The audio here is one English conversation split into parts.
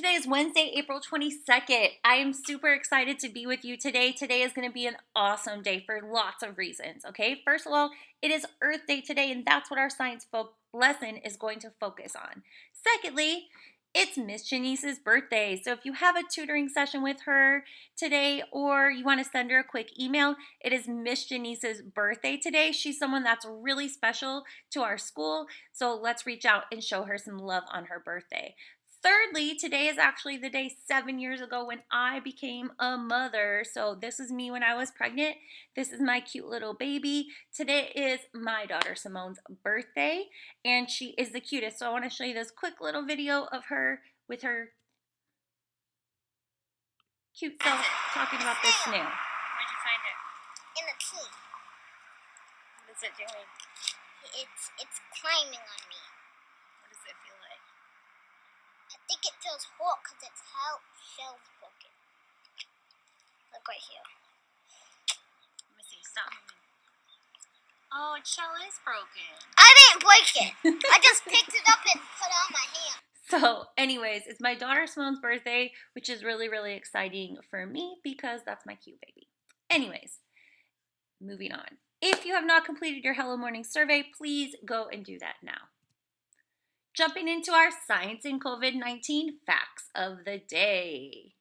Today is Wednesday, April 22nd. I am super excited to be with you today. Today is going to be an awesome day for lots of reasons, okay? First of all, it is Earth Day today, and that's what our science lesson is going to focus on. Secondly, it's Miss Janice's birthday. So if you have a tutoring session with her today or you want to send her a quick email, it is Miss Janice's birthday today. She's someone that's really special to our school. So let's reach out and show her some love on her birthday. Thirdly, today is actually the day 7 years ago when I became a mother. So this is me when I was pregnant. This is my cute little baby. Today is my daughter Simone's birthday, and she is the cutest. So I want to show you this quick little video of her with her cute self talking about this snail. Where'd you find it? In the tree. What is it doing? It's climbing on me. What does it feel like? I think it feels hot because its shell's broken. Look right here. Let me see. Stop moving. Oh, its shell is broken. I didn't break it. I just picked it up and put it on my hand. So anyways, it's my daughter Simone's birthday, which is really, really exciting for me because that's my cute baby. Anyways, moving on. If you have not completed your Hello Morning survey, please go and do that now. Jumping into our science and COVID-19 facts of the day.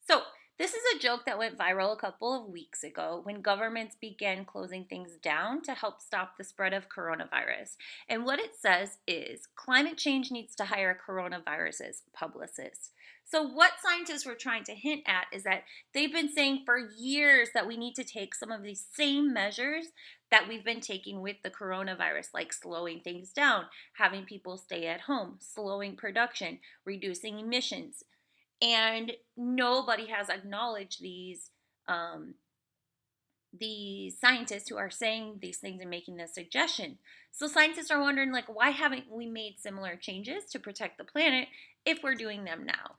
So this is a joke that went viral a couple of weeks ago when governments began closing things down to help stop the spread of coronavirus. And what it says is climate change needs to hire coronavirus's publicists. So what scientists were trying to hint at is that they've been saying for years that we need to take some of these same measures that we've been taking with the coronavirus, like slowing things down, having people stay at home, slowing production, reducing emissions. And nobody has acknowledged these scientists who are saying these things and making this suggestion. So scientists are wondering, like, why haven't we made similar changes to protect the planet if we're doing them now?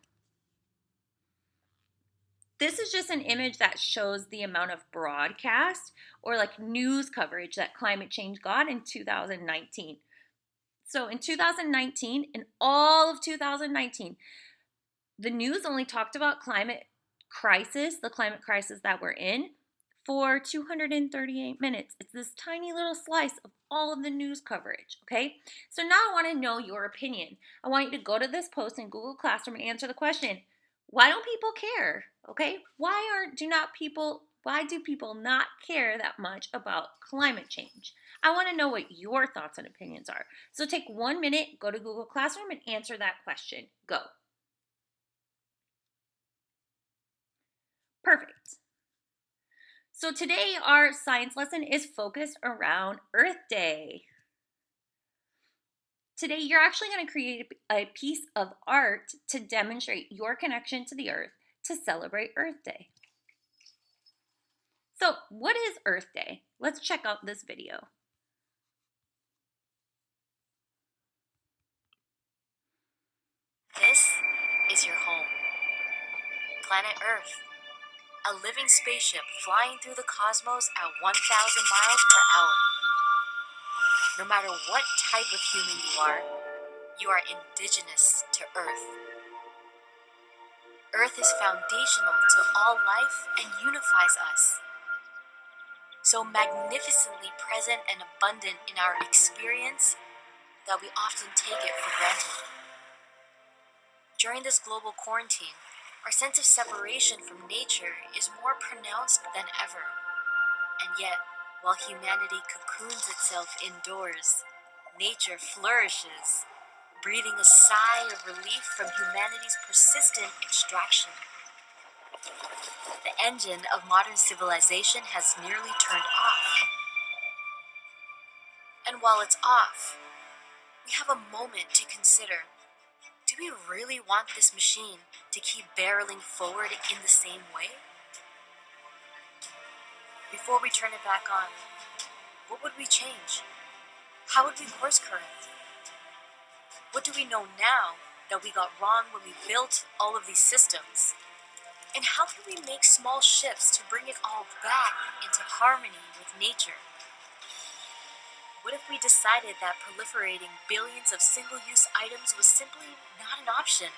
This is just an image that shows the amount of broadcast or like news coverage that climate change got in 2019. So in 2019, in all of 2019, the news only talked about climate crisis, the climate crisis that we're in, for 238 minutes. It's this tiny little slice of all of the news coverage, okay? So now I want to know your opinion. I want you to go to this post in Google Classroom and answer the question, why don't people care? Okay? Why do people not care that much about climate change? I want to know what your thoughts and opinions are. So take 1 minute, go to Google Classroom and answer that question. Go. Perfect. So today our science lesson is focused around Earth Day. Today you're actually going to create a piece of art to demonstrate your connection to the Earth to celebrate Earth Day. So what is Earth Day? Let's check out this video. This is your home, planet Earth. A living spaceship flying through the cosmos at 1,000 miles per hour. No matter what type of human you are indigenous to Earth. Earth is foundational to all life and unifies us. So magnificently present and abundant in our experience that we often take it for granted. During this global quarantine, our sense of separation from nature is more pronounced than ever. And yet, while humanity cocoons itself indoors, nature flourishes, breathing a sigh of relief from humanity's persistent extraction. The engine of modern civilization has nearly turned off. And while it's off, we have a moment to consider. Do we really want this machine to keep barreling forward in the same way? Before we turn it back on, what would we change? How would we course correct? What do we know now that we got wrong when we built all of these systems? And how can we make small shifts to bring it all back into harmony with nature? What if we decided that proliferating billions of single-use items was simply not an option?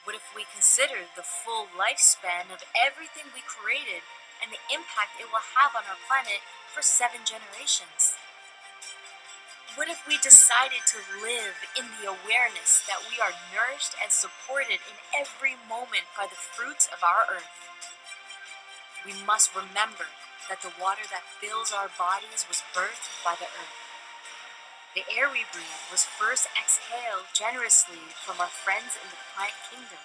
What if we consider the full lifespan of everything we created and the impact it will have on our planet for 7 generations? What if we decided to live in the awareness that we are nourished and supported in every moment by the fruits of our earth? We must remember that the water that fills our bodies was birthed by the earth. The air we breathe was first exhaled generously from our friends in the plant kingdom.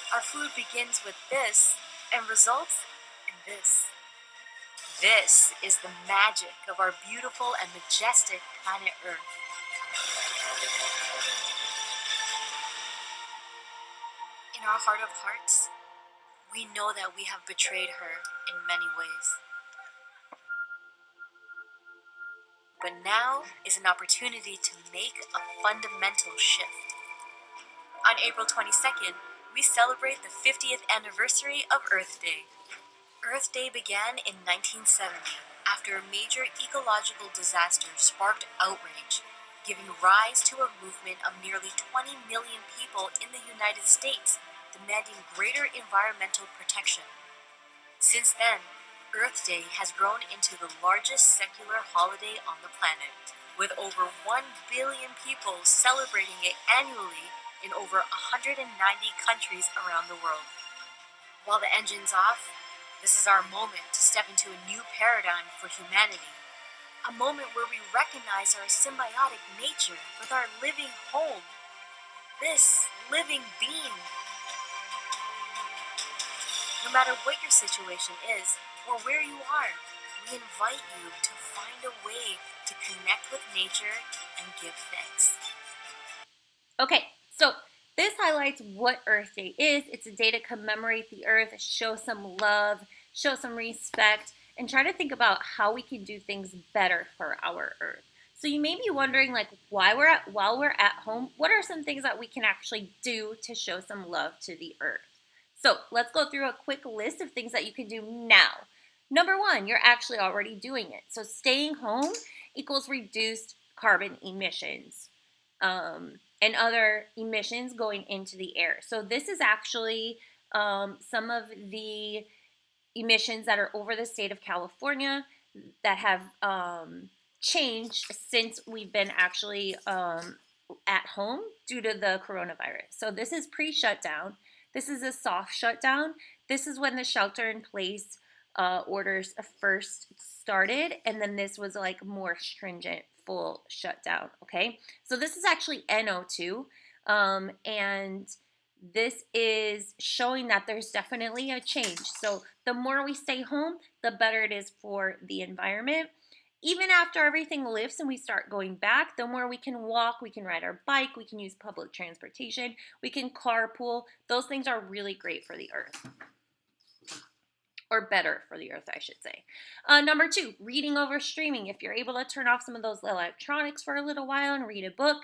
Our food begins with this and results in this. This is the magic of our beautiful and majestic planet Earth. In our heart of hearts, we know that we have betrayed her in many ways. But now is an opportunity to make a fundamental shift. On April 22nd, we celebrate the 50th anniversary of Earth Day. Earth Day began in 1970 after a major ecological disaster sparked outrage, giving rise to a movement of nearly 20 million people in the United States demanding greater environmental protection. Since then, Earth Day has grown into the largest secular holiday on the planet, with over 1 billion people celebrating it annually in over 190 countries around the world. While the engine's off, this is our moment to step into a new paradigm for humanity. A moment where we recognize our symbiotic nature with our living home. This living being. No matter what your situation is or where you are, we invite you to find a way to connect with nature and give thanks. Okay, so this highlights what Earth Day is. It's a day to commemorate the Earth, show some love, show some respect, and try to think about how we can do things better for our Earth. So you may be wondering, like, while we're at home, what are some things that we can actually do to show some love to the Earth? So let's go through a quick list of things that you can do now. Number one, you're actually already doing it. So staying home equals reduced carbon emissions. And other emissions going into the air. So this is actually some of the emissions that are over the state of California that have changed since we've been actually at home due to the coronavirus. So this is pre-shutdown. This is a soft shutdown. This is when the shelter in place orders first started, and then this was like more stringent full shutdown. Okay, so this is actually NO2, and this is showing that there's definitely a change. So the more we stay home, the better it is for the environment. Even after everything lifts and we start going back, the more we can walk, we can ride our bike, we can use public transportation, we can carpool. Those things are really great for the earth. Or better for the earth, I should say. Number two, reading over streaming. If you're able to turn off some of those electronics for a little while and read a book,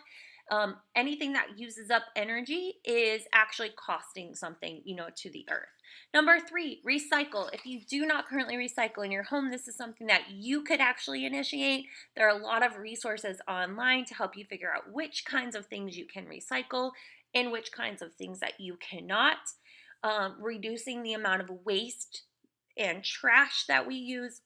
anything that uses up energy is actually costing something, to the earth. Number three, recycle. If you do not currently recycle in your home, this is something that you could actually initiate. There are a lot of resources online to help you figure out which kinds of things you can recycle and which kinds of things that you cannot. Reducing the amount of waste and trash that we use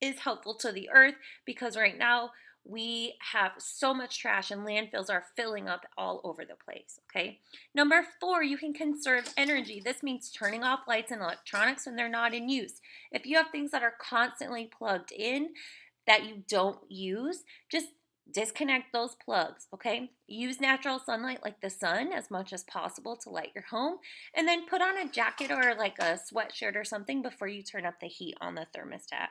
is helpful to the earth, because right now we have so much trash and landfills are filling up all over the place. Okay. Number four, you can conserve energy. This means turning off lights and electronics when they're not in use. If you have things that are constantly plugged in that you don't use, just disconnect those plugs, okay? Use natural sunlight like the sun as much as possible to light your home, and then put on a jacket or like a sweatshirt or something before you turn up the heat on the thermostat.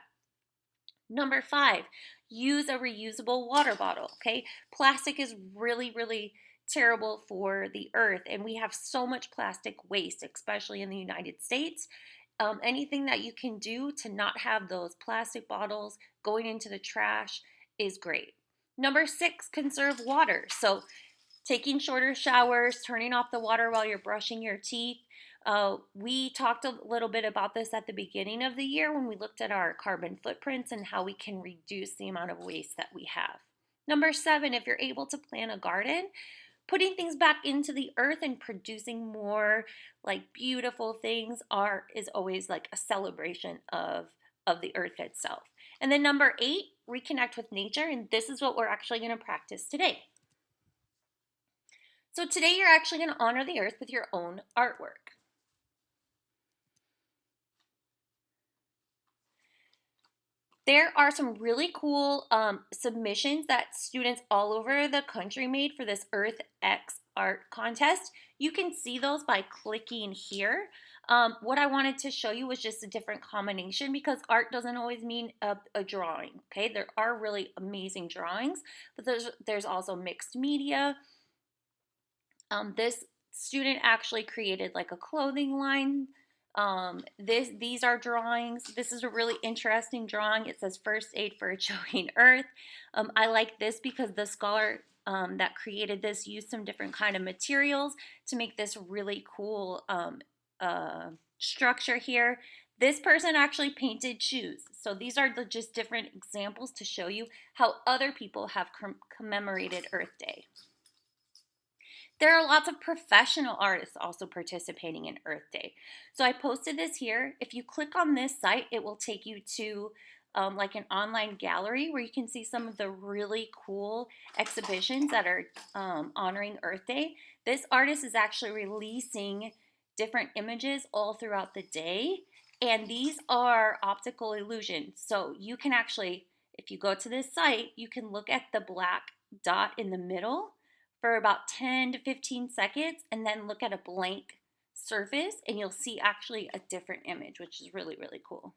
Number five, use a reusable water bottle, okay? Plastic is really, really terrible for the earth, and we have so much plastic waste, especially in the United States. Anything that you can do to not have those plastic bottles going into the trash is great. Number six, conserve water. So taking shorter showers, turning off the water while you're brushing your teeth. We talked a little bit about this at the beginning of the year when we looked at our carbon footprints and how we can reduce the amount of waste that we have. Number seven, if you're able to plant a garden, putting things back into the earth and producing more like beautiful things is always like a celebration of the earth itself. And then number 8, reconnect with nature, and this is what we're actually going to practice today. So today you're actually going to honor the earth with your own artwork. There are some really cool submissions that students all over the country made for this Earth X art contest. You can see those by clicking here. What I wanted to show you was just a different combination because art doesn't always mean a drawing, okay? There are really amazing drawings, but there's also mixed media. This student actually created like a clothing line. These are drawings. This is a really interesting drawing. It says first aid for a choking earth. I like this because the scholar that created this used some different kind of materials to make this really cool structure here. This person actually painted shoes. So these are just different examples to show you how other people have commemorated Earth Day. There are lots of professional artists also participating in Earth Day. So I posted this here. If you click on this site, it will take you to like an online gallery where you can see some of the really cool exhibitions that are honoring Earth Day. This artist is actually releasing different images all throughout the day, and these are optical illusions. So you can actually, if you go to this site, you can look at the black dot in the middle for about 10 to 15 seconds and then look at a blank surface and you'll see actually a different image, which is really, really cool.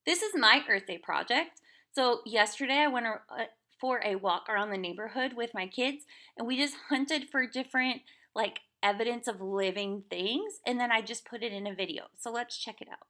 This is my Earth Day project. So yesterday I went for a walk around the neighborhood with my kids and we just hunted for different like evidence of living things and then I just put it in a video. So let's check it out.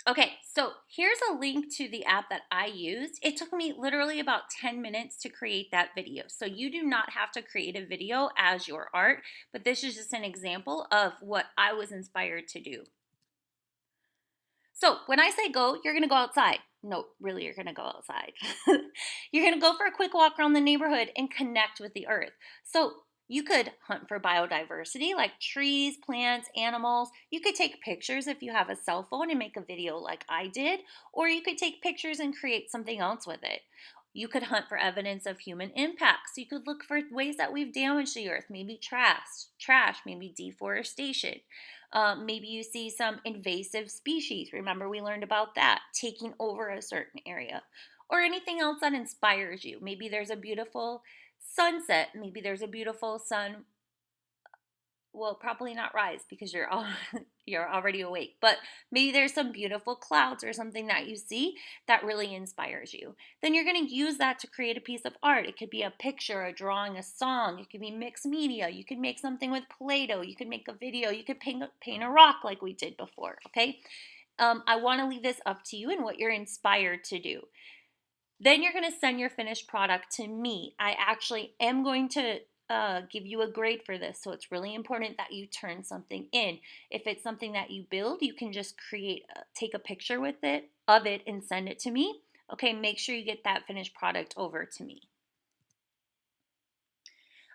Okay, so here's a link to the app that I used. It took me literally about 10 minutes to create that video. So you do not have to create a video as your art, but this is just an example of what I was inspired to do. So when I say go, you're gonna go outside. No, really, you're gonna go outside. You're gonna go for a quick walk around the neighborhood and connect with the earth. So you could hunt for biodiversity like trees, plants, animals. You could take pictures if you have a cell phone and make a video like I did, or you could take pictures and create something else with it. You could hunt for evidence of human impacts. You could look for ways that we've damaged the earth, maybe trash, maybe deforestation. Maybe you see some invasive species. Remember, we learned about that, taking over a certain area. Or anything else that inspires you. Maybe there's a beautiful sunset. Maybe there's a beautiful sun. Well, probably not rise because you're already awake. But maybe there's some beautiful clouds or something that you see that really inspires you. Then you're going to use that to create a piece of art. It could be a picture, a drawing, a song. It could be mixed media. You could make something with Play-Doh. You could make a video. You could paint a rock like we did before, okay? I want to leave this up to you and what you're inspired to do. Then you're going to send your finished product to me. I actually am going to give you a grade for this, so it's really important that you turn something in. If it's something that you build, you can just take a picture of it and send it to me. Okay, make sure you get that finished product over to me.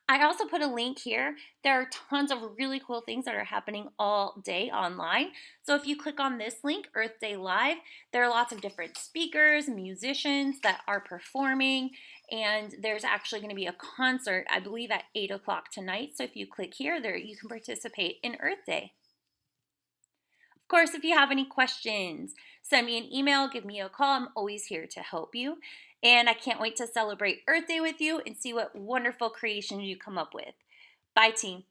I also put a link here. There are tons of really cool things that are happening all day online. So if you click on this link, Earth Day Live, there are lots of different speakers, musicians that are performing, and there's actually going to be a concert, I believe at 8 o'clock tonight. So if you click here, you can participate in Earth Day. Of course, if you have any questions, send me an email, give me a call. I'm always here to help you. And I can't wait to celebrate Earth Day with you and see what wonderful creations you come up with. Bye, team.